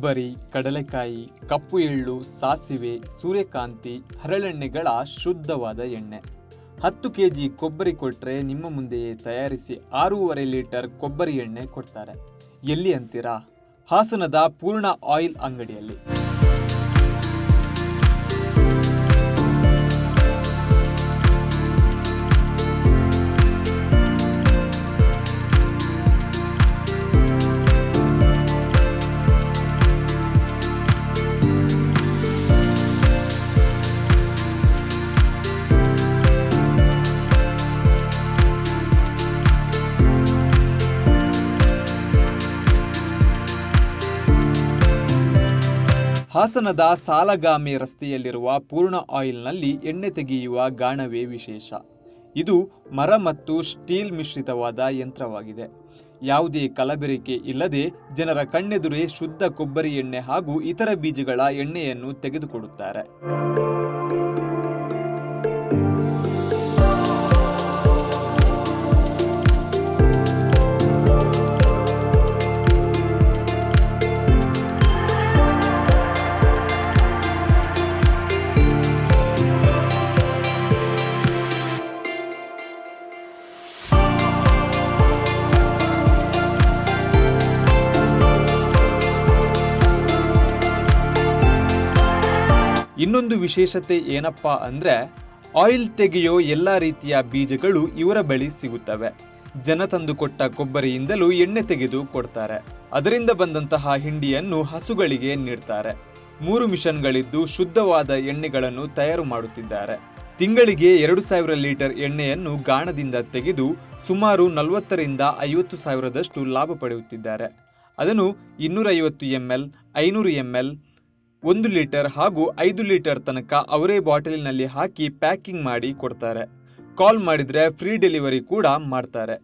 ಕೊಬ್ಬರಿ, ಕಡಲೆಕಾಯಿ, ಕಪ್ಪು ಎಳ್ಳು, ಸಾಸಿವೆ, ಸೂರ್ಯಕಾಂತಿ, ಹರಳೆಣ್ಣೆಗಳ ಶುದ್ಧವಾದ ಎಣ್ಣೆ. 10 kg ಕೊಬ್ಬರಿ ಕೊಟ್ಟರೆ ನಿಮ್ಮ ಮುಂದೆಯೇ ತಯಾರಿಸಿ 6.5 ಲೀಟರ್ ಕೊಬ್ಬರಿ ಎಣ್ಣೆ ಕೊಡ್ತಾರೆ. ಎಲ್ಲಿ ಅಂತೀರಾ? ಹಾಸನದ ಪೂರ್ಣ ಆಯಿಲ್ ಅಂಗಡಿಯಲ್ಲಿ. ಹಾಸನದ ಸಾಲಗಾಮೆ ರಸ್ತೆಯಲ್ಲಿರುವ ಪೂರ್ಣ ಆಯಿಲ್ನಲ್ಲಿ ಎಣ್ಣೆ ತೆಗೆಯುವ ಗಾಣವೇ ವಿಶೇಷ. ಇದು ಮರ ಮತ್ತು ಸ್ಟೀಲ್ ಮಿಶ್ರಿತವಾದ ಯಂತ್ರವಾಗಿದೆ. ಯಾವುದೇ ಕಲಬೆರಕೆ ಇಲ್ಲದೆ ಜನರ ಕಣ್ಣೆದುರೇ ಶುದ್ಧ ಕೊಬ್ಬರಿ ಎಣ್ಣೆ ಹಾಗೂ ಇತರ ಬೀಜಗಳ ಎಣ್ಣೆಯನ್ನು ತೆಗೆದುಕೊಡುತ್ತಾರೆ. ಇನ್ನೊಂದು ವಿಶೇಷತೆ ಏನಪ್ಪಾ ಅಂದ್ರೆ, ಆಯಿಲ್ ತೆಗೆಯೋ ಎಲ್ಲ ರೀತಿಯ ಬೀಜಗಳು ಇವರ ಬಳಿ ಸಿಗುತ್ತವೆ. ಜನ ತಂದುಕೊಟ್ಟ ಕೊಬ್ಬರಿಯಿಂದಲೂ ಎಣ್ಣೆ ತೆಗೆದು ಕೊಡ್ತಾರೆ. ಅದರಿಂದ ಬಂದಂತಹ ಹಿಂಡಿಯನ್ನು ಹಸುಗಳಿಗೆ ನೀಡ್ತಾರೆ. 3 ಮಿಷನ್ಗಳಿದ್ದು ಶುದ್ಧವಾದ ಎಣ್ಣೆಗಳನ್ನು ತಯಾರು ಮಾಡುತ್ತಿದ್ದಾರೆ. ತಿಂಗಳಿಗೆ 2000 ಲೀಟರ್ ಎಣ್ಣೆಯನ್ನು ಗಾಣದಿಂದ ತೆಗೆದು ಸುಮಾರು 40 ರಿಂದ 50 ಸಾವಿರದಷ್ಟು ಲಾಭ ಪಡೆಯುತ್ತಿದ್ದಾರೆ. ಅದನ್ನು 250 ml, 500 ml, 1 ಲೀಟರ್ ಹಾಗೂ 5 ಲೀಟರ್ ತನಕ ಅವರೇ ಬಾಟಲಿನಲ್ಲಿ ಹಾಕಿ ಪ್ಯಾಕಿಂಗ್ ಮಾಡಿ ಕೊಡ್ತಾರೆ. ಕಾಲ್ ಮಾಡಿದ್ರೆ ಫ್ರೀ ಡೆಲಿವರಿ ಕೂಡ ಮಾಡ್ತಾರೆ.